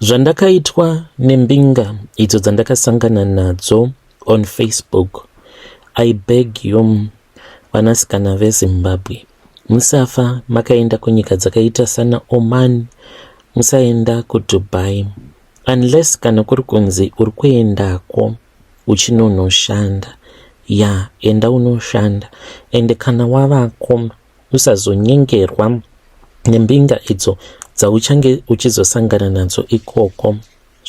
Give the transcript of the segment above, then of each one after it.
Zvandakaitwa nembinga idzo dzandakasangana nadzo on Facebook, I beg you vanasikana veZimbabwe, musafa makaenda kunyika dzakaita sana Oman, musaenda kuDubai unless kana kuri kunzi uri kuendako uchinonoshanda. Enda unoshanda, ende kana wavako usazonyengerwa nembinga idzo dzauchange uchizosangana nadzo ikoko.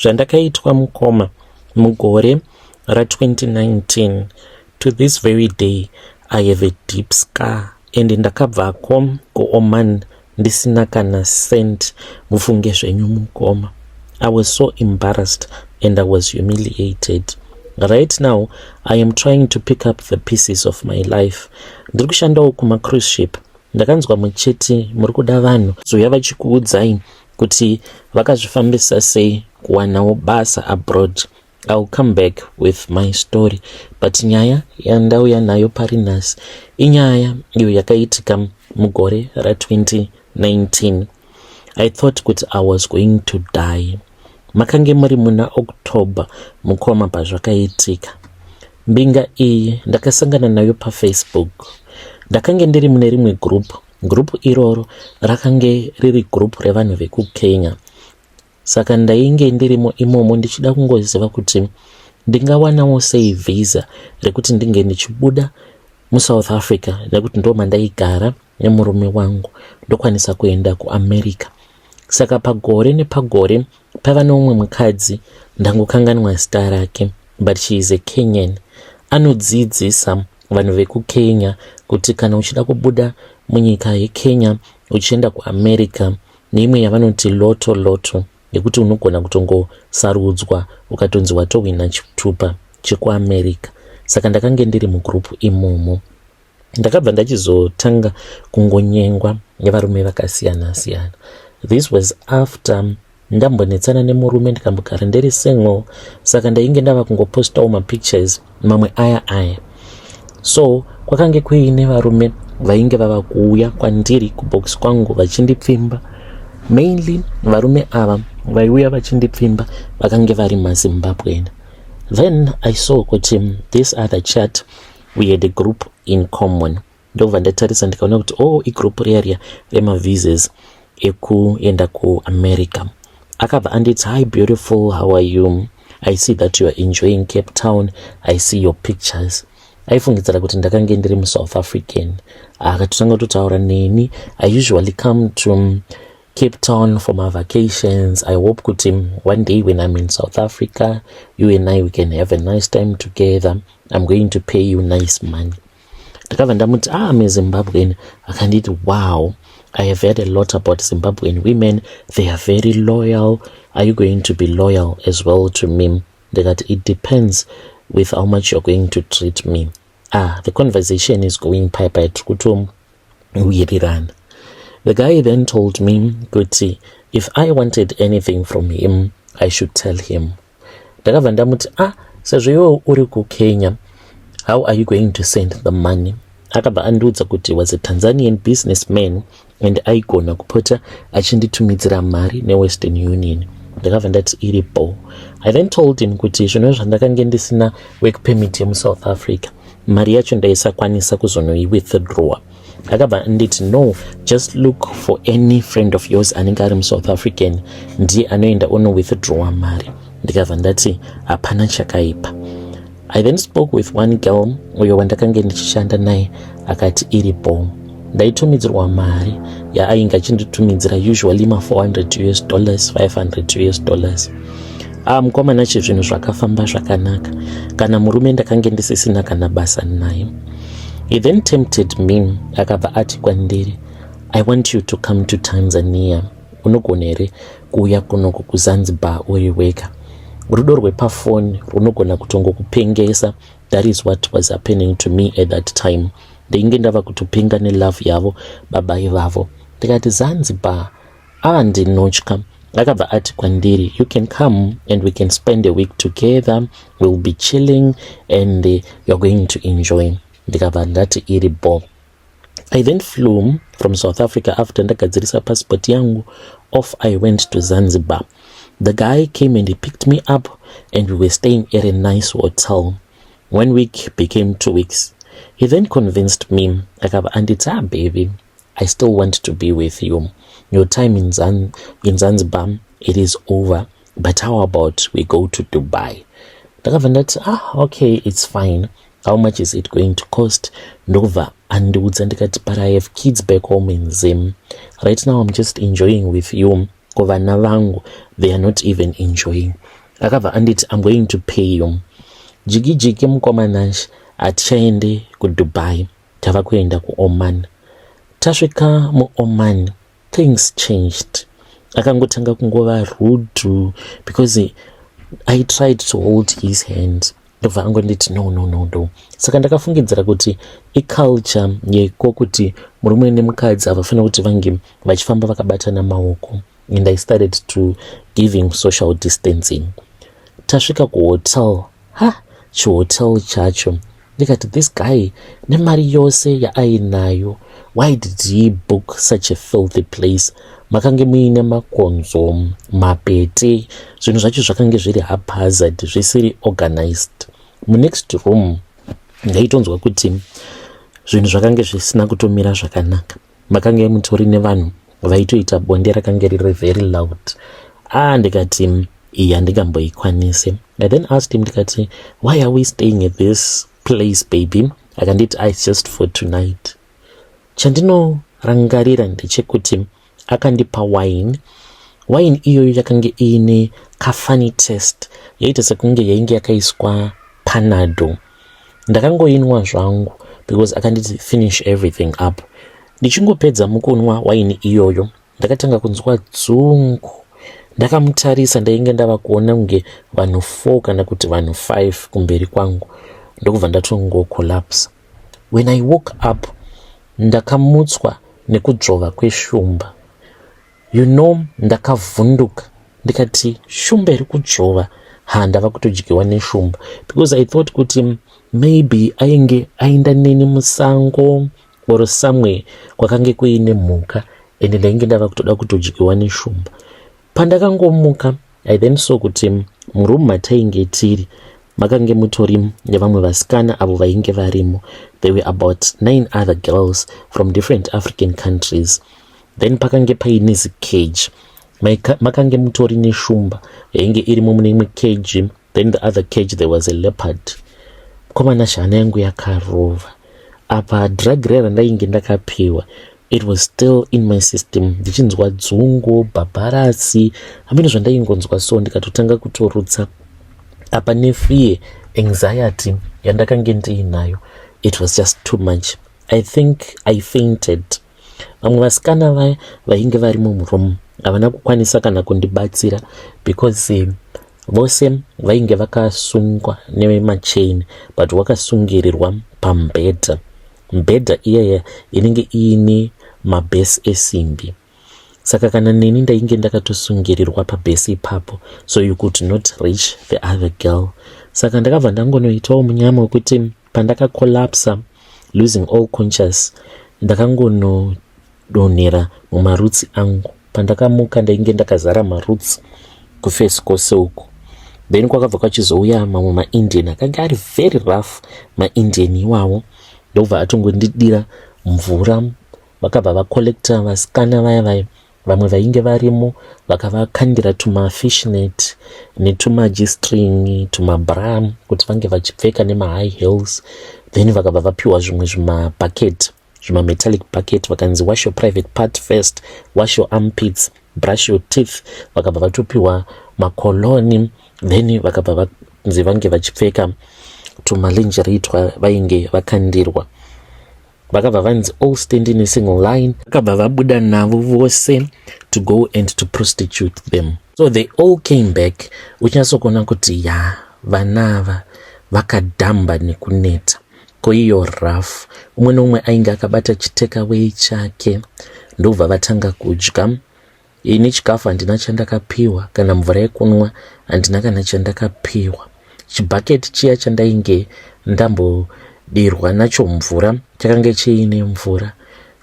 Zvandakaitwa mukoma mugore ra2019 to this very day I have a deep scar, and ndakabvako kuOman ndisina kana cent. Mufunge zvenyu mukoma. I was so embarrassed and I was humiliated. Right now I am trying to pick up the pieces of my life. Ndiri kushandawo kuma cruise ship. Ndakanzwa mucheti muri kuda vanhu zoya vachikuudzai kuti vakazvifambisa sei kuwanawo basa abroad. I'll come back with my story, but nyaya yandauya nayo pari nhasi inyaya iyo yakaitika mugore ra2019. I thought kuti I was going to die. Makange muri muna October mukoma pazvakaitika. Mbinga iyi ndakasangana nayo paFacebook. Ndakange ndiri mune rimwe group iroro rakange riri group revanhu vekuKenya. Saka ndainge ndirimo imomo ndichida kungoziva kuti ndingawanawo sei visa rekuti ndinge ndichibuda muSouth Africa, nekuti ndo mandaigara nemurume wangu ndokwanisa kuenda kuAmerica. Saka pagore nepagore pava nomwe mukadzi ndangokanganwa zita rake, but she is a Kenyan. Anodzidzisa vanhu vekuKenya kuti kana uchida kubuda munyika yeKenya uchienda kuAmerica neimwe yavanoti loto yekuti unogona kutongosarudzwa ukatonzi watowina chitupa chekuAmerica. Saka ndakange ndiri mugrupu imomo. Ndakabva ndachizotanga kungonyengwa nevarume vakasiyana siyana. This was after ndambonetsana nemurume ndikambogara ndiri single, saka ndainge ndava kungopostawo mapictures mamwe aya. So kwakange kuine varume vainge vava kuuya kwandiri kubox kwangu vachindipfimba. Mainly varume ava vaiuya vachindipfimba vakange vari maZimbabwean. Then I saw kuti this other chat we had a group in common. Ndobva ndatarisa ndikaona kuti igroup riya remavisas ekuenda kuAmerica. Akabva anditi, hi beautiful, how are you? I see that you are enjoying Cape Town. I see your pictures. Aifungidzira kuti ndakange ndiri muSouth African. Akatotanga kutaura neni. I usually come to Cape Town for my vacations. I hope kuti one day when I'm in South Africa, you and I, we can have a nice time together. I'm going to pay you nice money. Ndakabva ndamuti I'm a Zimbabwean. Akanditi, wow, I have heard a lot about Zimbabwean women. They are very loyal. Are you going to be loyal as well to me? Ndakati, it depends with how much you're going to treat me. The conversation is going pipe kutum wirirana. The guy then told me, Kuti, if I wanted anything from him, I should tell him. Ndakabva ndamuti, sezvo iwe uri kuKenya, how are you going to send the money? Akabva andiudza kuti was a Tanzanian businessman and aigona kupota achinditumidzira mari neWestern Union. Ndakabva ndati iripo. I then told him kuti zvino zvandakange ndisina work permit yemuSouth Africa, mari yacho ndaisakwanisa kuzonoiwithdrawa. Akabva anditi, no, just look for any friend of yours anenge ari muSouth African, ndiye anoenda withdraw mari. Ndikabva ndati hapana chakaipa. I then spoke with one girl uyo wandakange ndichishanda naye, akati iripo. Ndaitumidzirwa mari yaainge achinditumidzira usually $400, $500. Mukomana chizvinhu zvakafamba zvakanaka. Kana murume ndakange ndisisina kana basa naye. He then tempted me, akabva ati kwandiri, I want you to come to Tanzania. Unogona here kuuya kunoku kuZanzibar uri wega. Rudo rwepafoni runogona kutongokupengesa. That is what was happening to me at that time. Ndinge ndava kutopinga nelove yavo babai vavo. Ndikati Zanzibar ndinotya. Akabva ati kwandiri, you can come and we can spend a week together. We'll be chilling and you're going to enjoy. Ndikabva ndati iripo. I then flew from South Africa after ndagadzirisa passport yangu. Off I went to Zanzibar. The guy came and he picked me up and we were staying at a nice hotel. 1 week became 2 weeks. He then convinced me, and it's baby, I still want to be with you. Your time in Zanzibar, it is over. But how about we go to Dubai? Okay, it's fine. How much is it going to cost? Nova and but I have kids back home in Zim. Right now I'm just enjoying with you. They are not even enjoying. And I'm going to pay you. Jigi mkomanash atiende ku Dubai. Tava kuenda ku Oman. Tasvika mu Oman, things changed. Akangotanga kungova rude because I tried to hold his hand. Ndobva angonditi no. Saka ndakafungidzira kuti iculture yeko kuti murume nemukadzi avafana kuti vange vachifamba vakabatana maoko. And I started to give him social distancing. Tasvika ku hotel. Chihotel chacho. Ndikati, this guy nemari yose yaainayo, why did he book such a filthy place? Makange muine makonzo, mapete, zvinhu zvacho zvakange zviri haphazard, zvisiri organized. Next room ndaitonzwa kuti zvinhu zvakange zvisina kutomira zvakanaka. Makange mutori nevanhu vaitoita bonde rakange riri very loud. Ndikati iyi handingamboikwanise. I then asked him, ndikati, why are we staying at this place, baby? Akanditi, it's just for tonight. Chandinorangarira ndechekuti akandipa wine iyoyo yakange ine kafani test yaita sekunge yainge yakaiswa panado. Ndakangoinwa zvangu because akanditi finish everything up. Ndichingopedza mukunwa wine iyoyo ndakatanga kunzwa dzungu. Ndakamutarisa ndainge ndava kuona kunge vanhu 4 kana kuti vanhu 5 kumberi kwangu. Ndokubva ndatongocollapse. When I woke up, ndakamutswa nekudzvova kweshumba. Ndakavhunduka. Ndikati, shumba iri kudzvova. Ndava kutodyiwa neshumba. Because I thought kuti maybe ainge aenda neni musango or somewhere kwakange kuine mhuka and ndainge ndava kutoda kutodyiwa neshumba. Pandakangomuka, I then saw kuti muroom matainge tiri makange mutori nevamwe vasikana avo vainge varimo. There were about 9 other girls from different African countries. Then pakange paine cage. Makange mutori neshumba yainge irimo mune imwe cage. Then the other cage there was a leopard. Komana shana yangu yakarova. Apa drug rare ndainge ndakapiwa. It was still in my system. Ndichinzwa dzungu, bhabarasi, hamino zvandaingonzwa so ndikatotanga kutorutsa. Apa nefear, anxiety yandakange ndiinayo. It was just too much. I think I fainted. Vamwe vasikana vaya vainge vari muroom havana kukwanisa kana kundibatsira because vose vainge vakasungwa nemachain but vakasungirirwa pambhedha. Mbhedha iyaya inenge iine mabhesi esimbi. Saka kana neni ndainge ndakatosungirirwa pabhesi ipapo, so you could not reach the other girl. Saka ndakabva ndangonoitawo munyama wekuti pandakacollapsa, losing all conscious, ndakangonodonhera mumarutsi angu. Pandakamuka ndainge ndakazara marutsi kufesi kwose uku. Then kwakabva kwachizouya mamwe maIndian akanga ari very rough. MaIndian iwawo ndobva atongondidira mvura. Vakabva vakolekta vasikana vaya vamwe vainge varimo vakavakandira tumafishnet netumagistring tumabra kuti vange vachipfeka nemahigh heels. Then vakabva vapiwa zvimwe zvimabhaket, metallic bucket, vakanzi wash your private part first, wash your armpits, brush your teeth. Vakabva vatopiwa makoloni. Then vakabva vanzi vange vachipfeka tumalingerie vainge vakandirwa. Vakabva vanzi all stand in a single line. Vakabva vabuda navo vose to go and to prostitute them. So they all came back. Uchatsokona kuti vanava vakadhamba nekuneta. Koiyo rough. Umwe nomwe ainge akabata chitakeaway chake. Ndobva vatanga kudya. Ini chikafu handina chandakapiwa, kana mvura yekunwa handina kana chandakapiwa. Chibhaket chiya chandainge ndambodirwa nacho mvura chakange chiine mvura.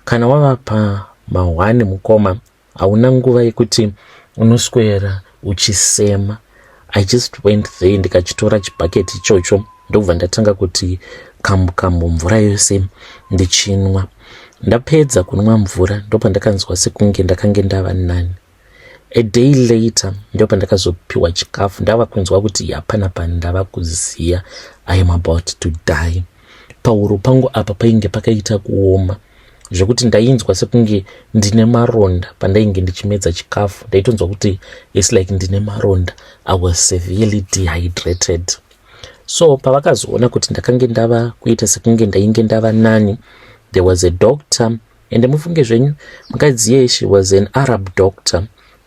Kana wava pa ma1 mukoma hauna nguva yekuti unoswera uchisema. I just went there ndikachitora chibhaketi ichocho ndobva ndatanga kuti kambu mvura yose ndichinwa. Ndapedza kunwa mvura ndopa ndakanzwa sekunge ndakange ndava nani. A day later ndopa ndakazopiwa chikafu, ndava kunzwa kuti hapana pandava kuziya I am about to die. Pahuro pangu apa painge pakaita kuoma zvekuti ndainzwa sekunge ndine maronda pandainge ndichimedza chikafu. Ndaitonzwa kuti it's like ndine maronda. I was severely dehydrated. So pavakazoona kuti ndakange ndava kuita sekunge ndainge ndava nani, there was a doctor, and mufunge zvenyu mukadzi iye she was an Arab doctor.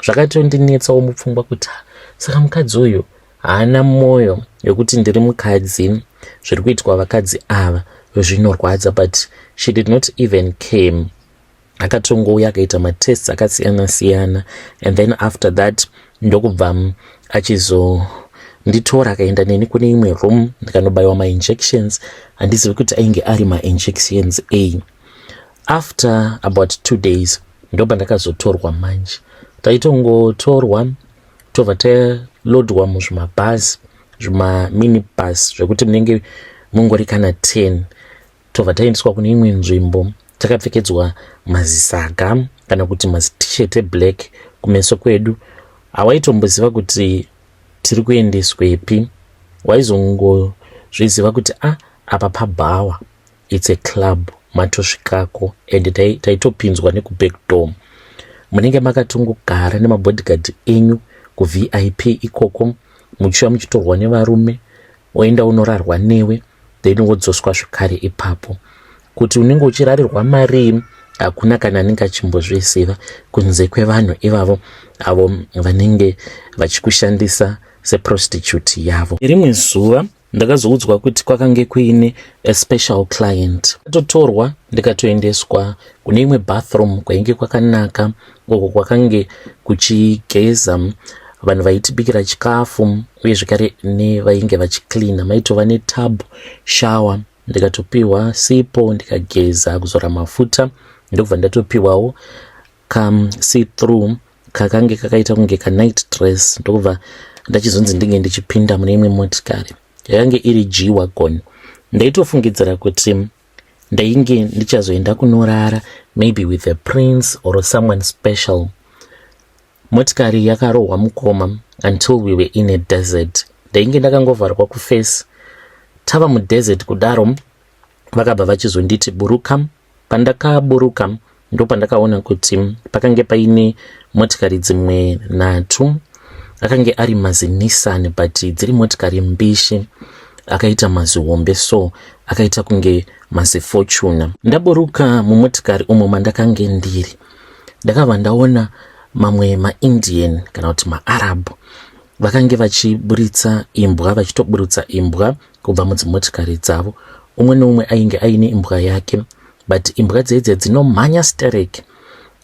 Zvakatondinetsawo mupfungwa kuti saka mukadzi uyu haana mwoyo yokuti ndiri mukadzi, zviri kuitwa vakadzi ava zvinorwadza, but she did not even came. Akatongouya akaita matests akasiyana-siyana, and then after that ndokubva achizonditora akaenda neni kune imwe room ndikanobayiwa ma-injections. Handizivi kuti ainge ari ma-injections A. After about 2 days ndobva ndakazotorwa manje. Taitongotorwa tobva talodwa muzvimabhazi, zvima-minibus zvekuti munenge mungori kana 10. Tobva taendeswa kune imwe nzvimbo takapfekedzwa mazisaga kana kuti mazitisheti eblack kumeso kwedu. Hawaitomboziva kuti tiri kuendeswepi, waizongozviziva kuti apa pabhawa, it's a club, matosvikako, and taitopinzwa nekuback door. Munenge makatongogara nemabodyguard enyu kuVIP ikoko, muchiva muchitorwa nevarume, woenda unorarwa newe, then wodzoswa zvikare ipapo. Kuti unenge uchirarirwa mari hakuna kana anenge achimbozviziva kunze kwevanhu ivavo avo vanenge vachikushandisa seprostitute yavo. Rimwe zuva ndakazoudzwa kuti kwakange kuine a special client. Ndatotorwa ndikatoendeswa kune imwe bathroom kwainge kwakanaka, uko kwakange kuchigeza vanhu vaitibikira chikafu uye zvekare nevainge vachiklina. Maitova netub shower, ndikatopiwa sipo ndikageza kuzora mafuta. Ndokubva ndatopiwawo see-through kakange kakaita kunge ka night dress. Ndokubva ndachizonzi ndinge ndichipinda mune imwe motikari yakange iri G-Wagon. Ndaitofungidzira kuti ndainge ndichazoenda kunorara maybe with a prince or someone special. Motikari yakarohwa mukoma until we were in a desert. Ndainge ndakangovharwa kuface. Tava mudesert kudaro vakabva vachizonditi buruka. Pandakaburuka ndopandakaona kuti pakange paine motikari dzimwe 3. Akange ari mazi-Nissan but dziri motikari mbishi, akaita mazihombe, so akaita kunge mazi-Fortuna. Ndaburuka mumotikari umo mandakange ndiri, ndakabva ndaona mamwe ma-Indian kana kuti ma-Arab vakange vachiburitsa imbwa, vachitoburutsa imbwa kubva mudzimotikari dzavo. Umwe neumwe ainge aine imbwa yake, but imbwa dzedze dzinomhanya stereke.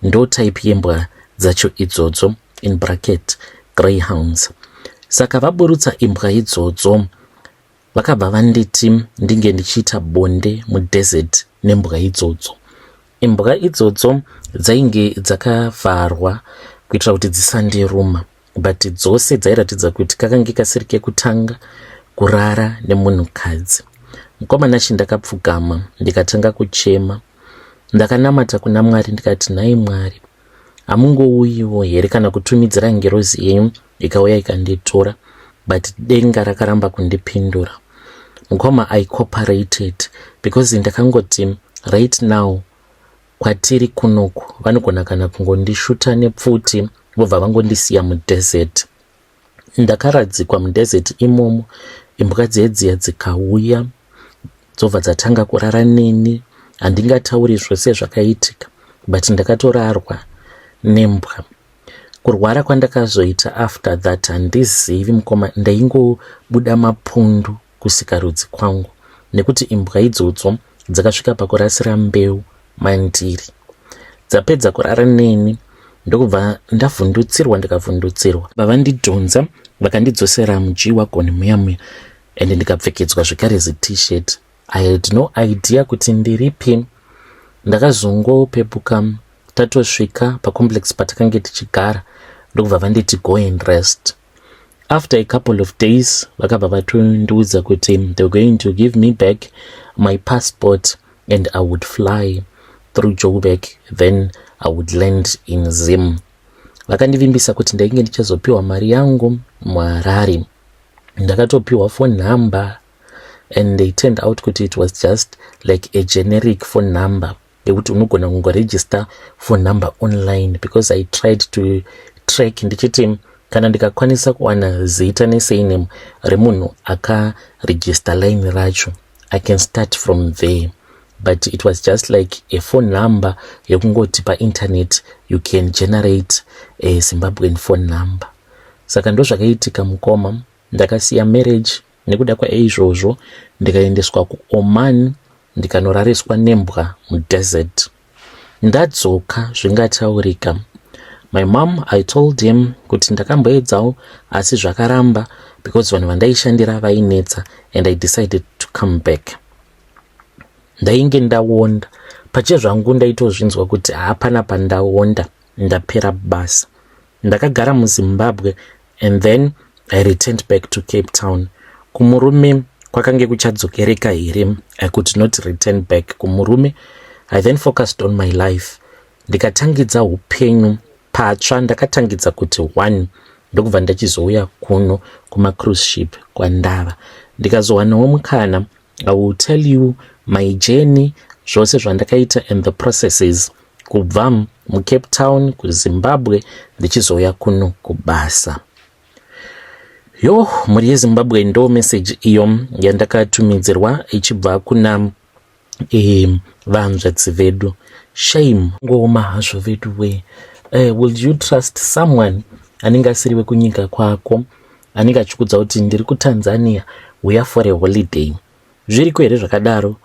Ndo type yembwa dzacho idzodzo, in bracket greyhounds. Saka vaburutsa imbwa idzodzo vakabva vanditi ndinge ndichiita bonde mudesert nembwa idzodzo. Imbwa idzodzo dzainge dzakavharwa kuitira kuti dzisandiruma, but dzose dzairatidza kuti kakange kasiri kekutanga kurara nemunhukadzi. Mukomana chindakapfugama ndikatanga kuchema, ndakanamata kuna Mwari ndikati, nhai Mwari, hamungouyiwo here kana kutumidzira ngerozi yenyu ikauya ikanditora, but denga rakaramba kundipindura. Mukoma I cooperated because ndakangoti right now kwatiri kunoku vanogona kana kungondishuta nepfuti vobva vangondisiya mudesert. Ndakaradzikwa mudesert imomo, imbwa dzedziya dzikauya dzobva dzatanga kurara neni. Handingatauri zvose zvakaitika, but ndakatorarwa nembwa. Kurwara kwandakazoita after that handizivi mukoma, ndaingobuda mapundu kusikarudzi kwangu nekuti imbwa idzodzo dzakasvika pakurasira mbeu mandiri. Dzapedza kurara neni ndokubva ndikavhundutsirwa. Vavandidhonza vakandidzosera muG-Wagon muyamwe, and ndikapfekedzwa zvekare zi-t-shirt. I had no idea kuti ndiripi. Ndakazongopepuka tatosvika pacomplex patakange tichigara, ndokubva vanditi go and rest. After a couple of days vakabva vatondiudza kuti they were going to give me back my passport and I would fly through Joburg, then I would land in Zim. Vakandivimbisa kuti ndainge ndichazopiwa mari yangu muHarare. Ndakatopiwa phone number and they turned out kuti it was just like a generic phone number yekuti unogona kungoregister phone number online, because I tried to track ndichiti kana ndikakwanisa kuwana zita nesurname remunhu akaregister line racho I can start from there, but it was just like a phone number yekungoti painternet you can generate a Zimbabwean phone number. Saka ndo zvakaitika mukoma, ndakasiya marriage nekuda kwaizvozvo ndikaendeswa kuOman ndikanorariswa nembwa mudesert. Ndadzoka zvingataurika. My mom, I told him kuti ndakamboedzawo asi zvakaramba because vanhu vandaishandira vainetsa and I decided to come back. Ndainge ndawonda pachezvangu ndaitozvinzwa kuti hapana pandawonda, ndapera basa. Ndakagara muZimbabwe and then I returned back to Cape Town. Kumurume kwakange kuchadzokereka here, I could not return back kumurume. I then focused on my life. Ndikatangidza upenyu patsva. Ndakatangidza kuti 1 ndokubva ndachizouya kuno kuma-cruise ship kwandava. Ndikazowanawo mukana, I will tell you my journey, zvose zvandakaita and the processes kubva muCape Town kuZimbabwe ndichizouya kuno kubasa. Yo, muri yeZimbabwe ndo message iyo yandakatumidzirwa ichibva kuna vanzvadzi vedu. Shame ngoma hazvo vedu we. Will you trust someone anenge asiri wekunyika kwako, anenge achikudza kuti ndiri kuTanzania, we are for a holiday? Zviriko here zvakadaro?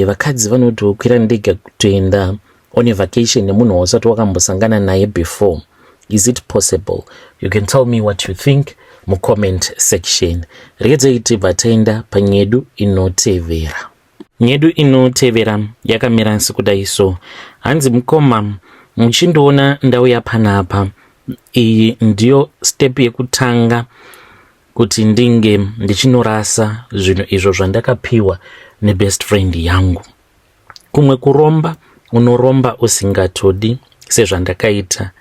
Vakadzi vanotokwira ndege kutoenda on a vacation nemunhu wasati wakambosangana naye before. Is it possible? You can tell me what you think mu comment section. Redzai tibva taenda panyedu inotevera. Nyedu inotevera yakamira sekudai so. Hanzi mukoma, muchindoona ndauya panapa, iyi ndiyo step yekutanga kuti ndinge ndichinorasa zvinhu izvo zvandakapiwa nebest friend yangu. Kumwe kuromba, unoromba usingatodi sezvandakaita.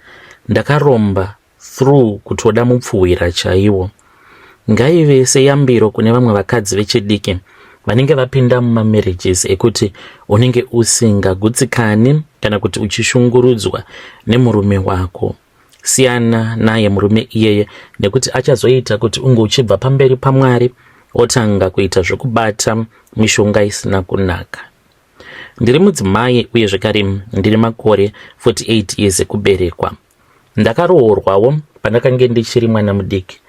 Ndakaromba through kutoda mupfuwira chaiwo. Ngaive seyambiro kune vamwe vakadzi vechidiki vanenge vapinda mumamarriages ekuti unenge usingagutsikani kana kuti uchishungurudzwa nemurume wako. Siyana naye murume iyeye nekuti achazoita kuti unge uchibva pamberi paMwari otanga kuita zvekubata mishonga isina kunaka. Ndiri mudzimai uye zvekare ndiri makore 48 years ekuberekwa. Ndakaroorwawo pandakange ndichiri mwana mudiki.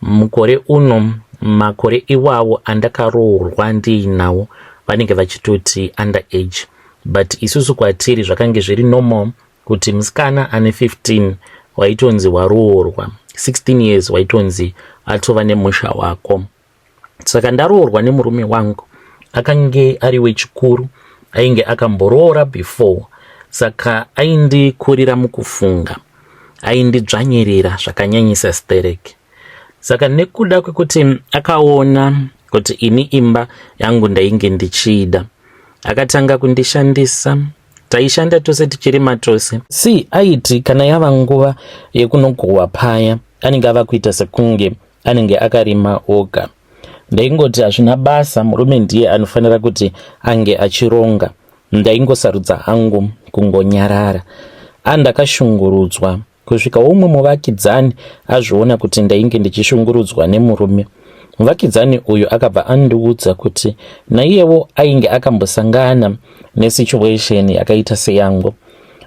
Mukore uno makore iwawo andakaroorwa ndiinawo vanenge vachitoti underage, but isusu kwatiri zvakange zviri normal kuti musikana ane 15 waitonzi waroorwa, 16 years waitonzi atova nemusha wako. Saka ndaroorwa nemurume wangu, akange ari wechikuru, ainge akamboroora before, saka aindikurira mukufunga, aindidzvanyirira zvakanyanyisa stereki. Saka nekuda kwekuti akaona kuti ini imba yangu ndainge ndichida, akatanga kundishandisa. Taishanda tose tichiri matose. Aiti kana yava nguva yekunogohwa paya, anenge ava kuita sekunge anenge akarima oga. Ndaingoti hazvina basa, murume ndiye anofanira kuti ange achironga. Ndaingosarudza hangu kungonyarara. Andakashungurudzwa kusvika umwe muvakidzani azviona kuti ndainge ndichishungurudzwa nemurume. Muvakidzani uyu akabva andiudza kuti naiyewo ainge akambosangana nesituation yakaita seyangu.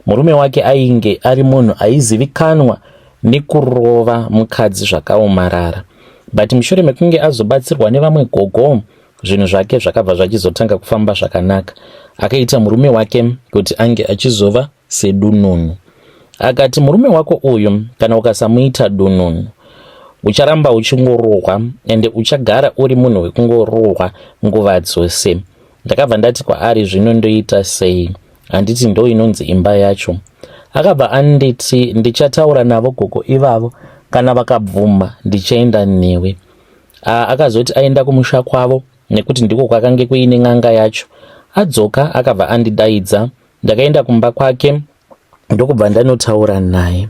Murume wake ainge ari munhu aizivikanwa nekurova mukadzi zvakaomarara, but mushure mekunge azobatsirwa nevamwe gogo, zvinhu zvake zvakabva zvachizotanga kufamba zvakanaka. Akaita murume wake kuti ange achizova sedununu. Akati murume wako uyu kana ukasamuita dununu ucharamba uchingorohwa ende uchagara uri munhu wekungorohwa nguva dzose. Ndakabva ndati kwaari zvino ndoita sei? Handiti ndo inonzi imba yacho. akabva anditi ndichataura navo gogo ivavo, kana vakabvuma ndichaenda newe. Akazoti aenda kumusha kwavo nekuti ndiko kwakange kuine n'anga yacho. Adzoka akabva andidaidza, ndakaenda kumba kwake ndokubva ndanotaura naye.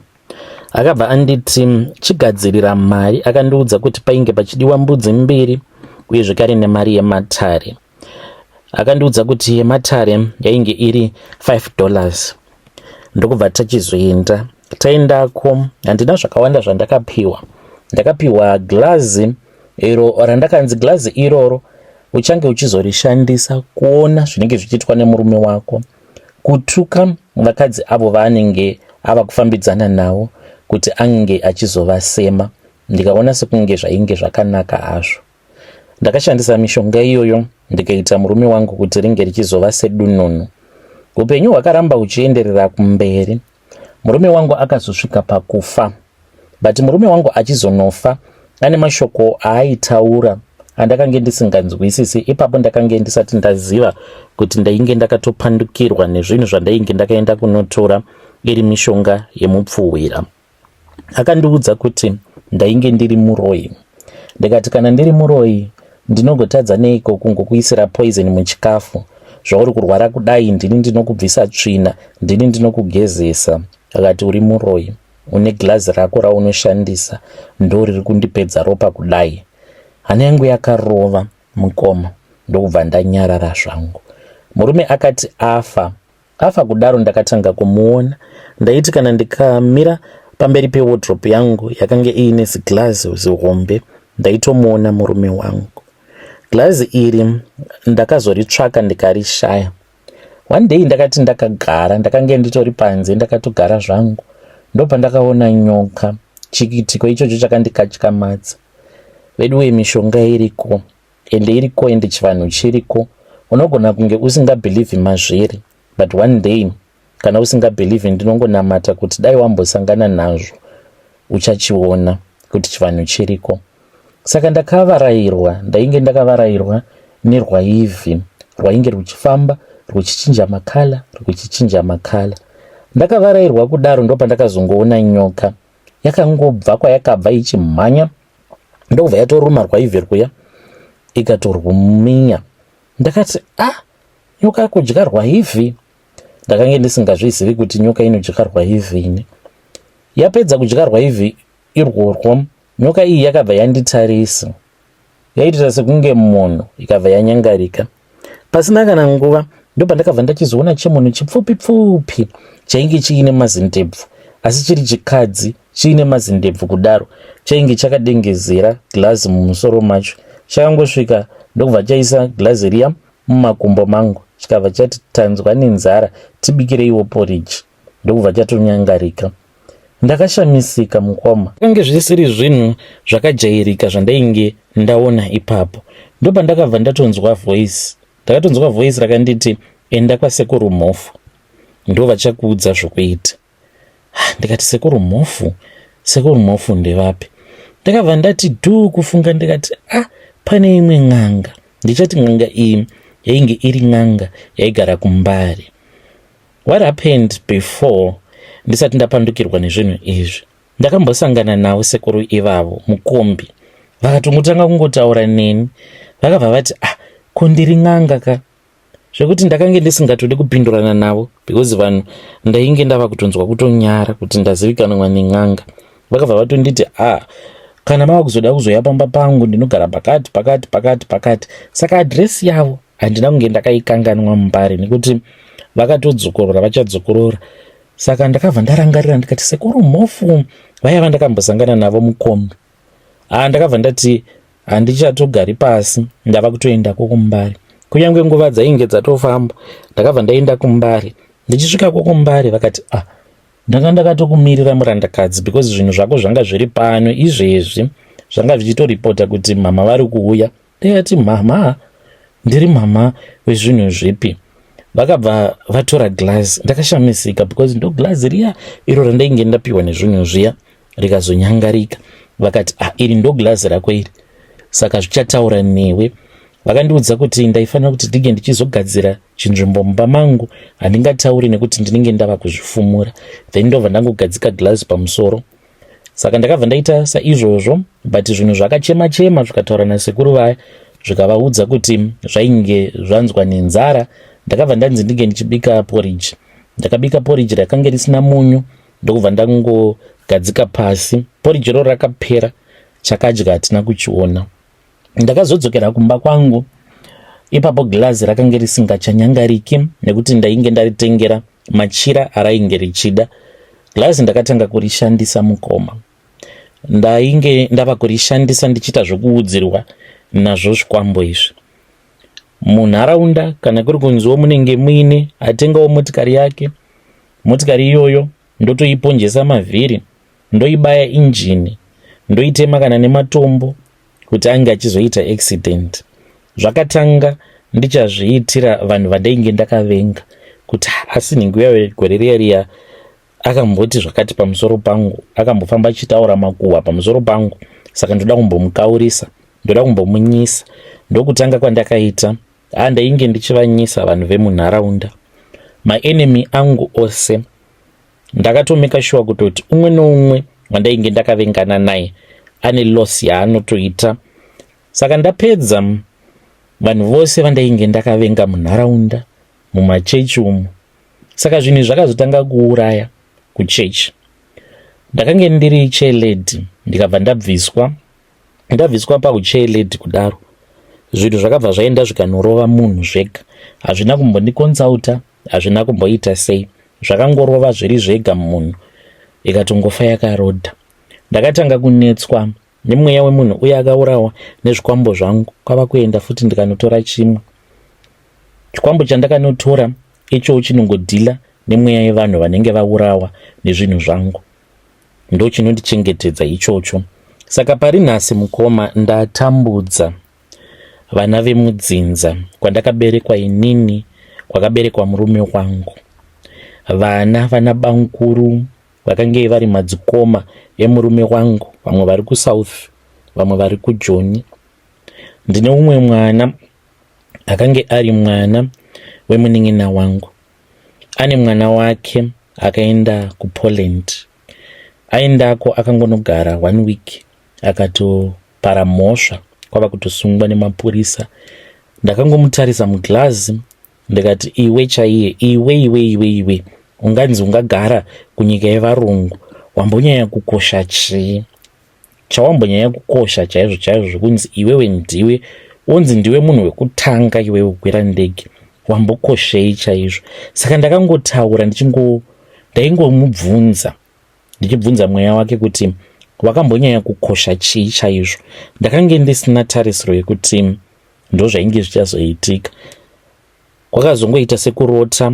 Akabva anditi chigadzirira mari, akandiudza kuti painge pachidiwa mbudzi 2 uye zvekare nemari yematare. Akandiudza kuti yematare yainge iri $5. Ndokubva tachizoenda. Taendako handina zvakawanda zvandakapiwa. Ndakapiwa glazi iro randakanzi glazi iroro uchange uchizorishandisa kuona zvinenge zvichiitwa nemurume wako, kutuka vakadzi avo vaanenge ava kufambidzana navo kuti ange achizovasema. Ndikaona sekunge zvainge zvakanaka hazvo. Ndakashandisa mishonga iyoyo ndikaita murume wangu kuti ringe richizova sedununu. Upenyu hwakaramba huchienderera kumberi. Murume wangu akazosvika pakufa. But murume wangu achizonofa, ane mashoko aaitaura andakange ndisinganzwisisi. Ipapo ndakange ndisati ndaziva kuti ndainge ndakatopandukirwa nezvinhu zvandainge ndakaenda kunotora iri mishonga yemupfuwira. Akandiudza kuti ndainge ndiri muroyi. Ndikati kana ndiri muroyi ndinogotadza neiko kungokuisira poison muchikafu. Zvauri kurwara kudai ndini ndinokubvisa tsvina, ndini ndinokugezesa. Akati uri muroyi, une glazi rako raunoshandisa, ndo riri kundipedza ropa kudai. Hana yangu yakarova mukoma, ndokubva ndanyarara zvangu. Murume akati afa kudaro ndakatanga kumuona. Ndaiti kana ndikamira pamberi pewardrobe yangu yakange iine ziglazi zihombe, ndaitomuona murume wangu. Glazi iri ndakazoritsvaka ndikarishaya. One day ndakati ndakagara, ndakange nditori panze ndakatogara zvangu, ndopa ndakaona nyoka. Chikitiko ichocho chakandikatyamadza. Veduwe mishonga iriko, ende chivanhu chiriko. Unogona kunge usingabhelieve mazviri, but one day kana usingabhelieve ndinongonamata kuti dai wambosangana nazvo uchachiona kuti chivanhu chiriko. Saka ndainge ndakavarayirwa nerwaivhi rwainge ruchifamba ruchichinja makala. Ndakavarayirwa kudaro ndopa ndakazongoona nyoka yakangobva kwayakabva ichimhanya, ndokubva yatoruma rwaivhi rwuya ikatorwuminya. Ndakati nyoka kudya rwaivhi. Ndakange ndisingazvizivi kuti nyoka inodya rwaivhi ini. Yapedza kudya rwaivhi irworwo, nyoka iyi yakabva yanditarisa. Yaitira sekunge munhu, ikabva yanyangarika. Pasina kana nguva ndopa ndakabva ndachizoona chemunhu chipfupi chainge chiine mazindebvu, asi chiri chikadzi chiine mazindebvu kudaro. Chainge chakadengezera glazi mumusoro macho. Chakangosvika ndokubva chaisa glazi riya mumakumbo mangu, chikabva chati tanzwa nenzara, tibikireiwo porridge. Ndokubva chatonyangarika. Ndakashamisika mukoma. Kange zvisiri zvinhu zvakajairika zvandainge ndaona ipapo. Ndopa ndakabva ndatonzwa voice. Ndakatonzwa voice rakanditi enda kwasekuru Mhofu, ndo vachakuudza zvokuita. Ndikati sekuru Mhofu ndevapi? Ndakabva ndati kufunga, ndikati pane imwe n'anga. Ndichati n'anga iyi yainge iri n'anga yaigara kuMbare. What happened before ndisati ndapandukirwa nezvinhu izvi? Ndakambosangana navo sekuru ivavo mukombi, vakatongotanga kungotaura neni. Vakabva vati ko ndiri n'anga ka, zvekuti ndakange ndisingatodi kupindurana navo because vanhu ndainge ndava kutonzwa kutonyara kuti ndazivikanwa nen'anga. Vakabva vatonditi kana mava kuzoda kuzoya pamba pangu ndinogara pakati. Saka adresi yavo handina kunge ndakaikanganwa muMbare nekuti vakatodzokorora, vachadzokorora. Saka ndakabva ndarangarira ndikati sekuru Mhofu vaya vandakambosangana navo mukombi. Ndakabva ndati handichatogari pasi, ndava kutoendako kuMbare. Kunyange nguva dzainge dzatofamba, ndakabva ndaenda kuMbare. Ndichisvika kuMbare vakati ndanga ndakatokumirira murandakadzi because zvinhu zvako zvanga zviri pano izvezvi zvanga zvichitoripota kuti mama vari kuuya. Ndikati mama? Ndiri mama wezvinhu zvipi? Vakabva vatora glazi. Ndakashamisika because ndo glazi riya iro randainge ndapiwa nezvinhu zviya rikazonyangarika. Vakati iri ndo glazi rako iri, saka zvichataura newe. Vakandiudza kuti ndaifanira kuti ndige ndichizogadzira chinzvimbo mumba mangu handingatauri nekuti ndinenge ndava kuzvifumura, then ndobva ndangogadzika glass pamusoro. Saka ndakabva ndaita saizvozvo, but zvinhu zvakachema-chema zvikataura nasekuru vaya zvikavaudza kuti zvainge zvanzwa nenzara. Ndakabva ndanzi ndinge ndichibika porridge. Ndakabika porridge rakanga risina munyu, ndokubva ndangogadzika pasi. Porridge ro rakapera, chakadya hatina kuchiona. Ndakazodzokera kumba kwangu, ipapo glazi rakanga risingachanyangariki nekuti ndainge ndaritengera machira arainge richida. Glazi ndakatanga kurishandisa mukoma. Ndainge ndava kurishandisa ndichita zvokuudzirwa nazvo zvikwambo izvi. Munharaunda kana kuri kunziwo munenge muine atengawo motikari yake, motikari iyoyo ndotoiponjesa mavhiri, ndoibaya injini, ndoitema kana nematombo kuti ange achizoita accident. Zvakatanga ndichazviitira vanhu vandainge ndakavenga kuti asi nhingi gore riya akamboti zvakati pamusoro pangu, akambofamba achitaura makuhwa pamusoro pangu, saka ndoda kumbomukaurisa, ndoda kumbomunyisa. Ndokutanga kwandakaita, ndainge ndichivanyisa vanhu vemunharaunda, maenemy angu ose. Ndakatomeka sure kutoti umwe noumwe wandainge ndakavengana naye ane loss yaanotoita. Saka ndapedza vanhu vose vandainge ndakavenga munharaunda, mumachechi umu. Saka zvinhu zvakazotanga kuuraya kuchechi. Ndakange ndiri chairlady, ndikabva ndabviswa pauchairlady kudaro. Zvinhu zvakabva zvaenda zvikanorova munhu zvega. Hazvina kumbondikonzauta, hazvina kumboita sei. Zvakangorova zviri zvega munhu, ikatongofa yakarodha. Ndakatanga kunetswa nemweya wemunhu uye akaurawa nezvikwambo zvangu. Kwava kuenda futi ndikanotora chimwe. Chikwambo chandakanotora icho chinongodhila nemweya yevanhu vanenge vaurawa nezvinhu zvangu. Ndo chinondichengetedza ichocho. Saka pari nhasi mukoma ndatambudza vana vemudzinza kwandakaberekwa inini, kwakaberekwa murume wangu. Vana bankuru vakange vari madzikoma emurume wangu, vamwe vari kuSouth, vamwe vari kuJoni. Ndine umwe mwana akange ari mwana wemunin'ina wangu. Ane mwana wake akaenda kuPoland. Aendako akangonogara 1 week akatopara mhosva, kwava kutosungwa nemapurisa. Ndakangomutarisa muglazi ndikati, iwe chaiye, iwe unganzi ungagara kunyika yevarungu, wambonyanya kukosha chii? Chawambonyanya kukosha chaizvo zvokunzi iwewe ndiwe, unzi ndiwe munhu wekutanga iwewe kukwira ndege, wambokoshei chaizvo? Saka ndakangotaura ndichibvunza mweya wake kuti wakambonyanya kukosha chii chaizvo. Ndakange ndisina tarisiro yekuti ndo zvainge zvichazoitika. Kwakazongoita sekurota,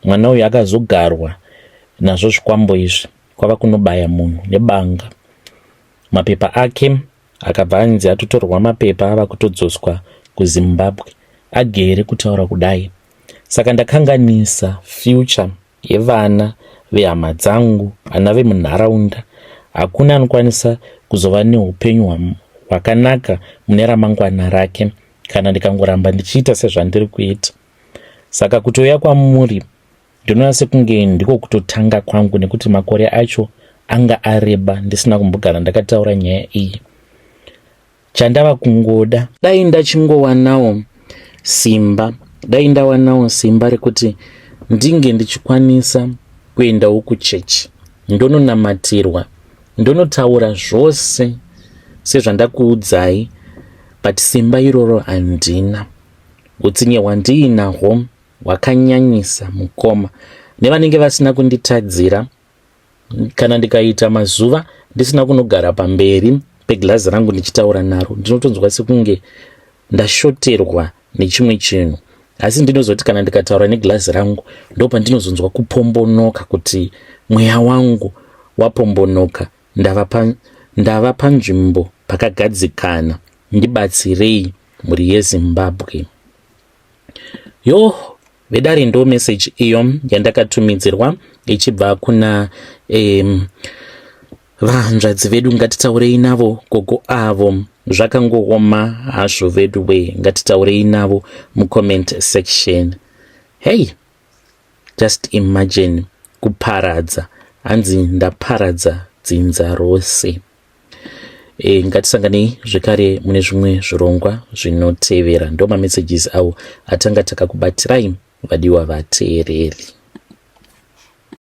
mwana uyu akazogarwa nazvo zvikwambo izvi, kwava kunobaya munhu nebanga. Mapepa ake akabva anzi atotorwa mapepa ava kutodzoswa kuZimbabwe, agere kutaura kudai. Saka ndakanganisa future yevana vehama dzangu, vana vemunharaunda. Hakuna anokwanisa kuzova neupenyu hwakanaka mune ramangwana rake kana ndikangoramba ndichiita sezvandiri kuita. Saka kutouya kwamuri ndinoona sekunge ndiko kutotanga kwangu, nekuti makore acho anga areba ndisina kumbogara ndakataura nyaya iyi. Chandava kungoda, dai ndachingowanawo simba rekuti ndinge ndichikwanisa kuendawo kuchechi, ndononamatirwa, ndonotaura zvose sezvandakuudzai, but simba iroro handina. Utsinye hwandiinahwo hwakanyanyisa mukoma, nevanenge vasina kunditadzira. Kana ndikaita mazuva ndisina kunogara pamberi peglazi rangu ndichitaura naro, ndinotonzwa sekunge ndashoterwa nechimwe chinhu. Asi ndinozoti kana ndikataura neglazi rangu ndopa ndinozonzwa kupombonoka, kuti mweya wangu wapombonoka, ndava panzvimbo pakagadzikana, ndibatsirei mhuri yeZimbabwe. Vedare ndo message iyo yandakatumidzirwa ichibva kuna vahanzvadzi vedu. Ngatitaurei navo gogo avo, zvakangooma hazvo vedu we, ngatitaurei navo mucomment section. Hey, just imagine kuparadza, hanzi ndaparadza dzinza rose. Ngatisanganei zvekare mune zvimwe zvirongwa zvinotevera. Ndo mamessages awo atanga takakubatirai vadiwa vateereri.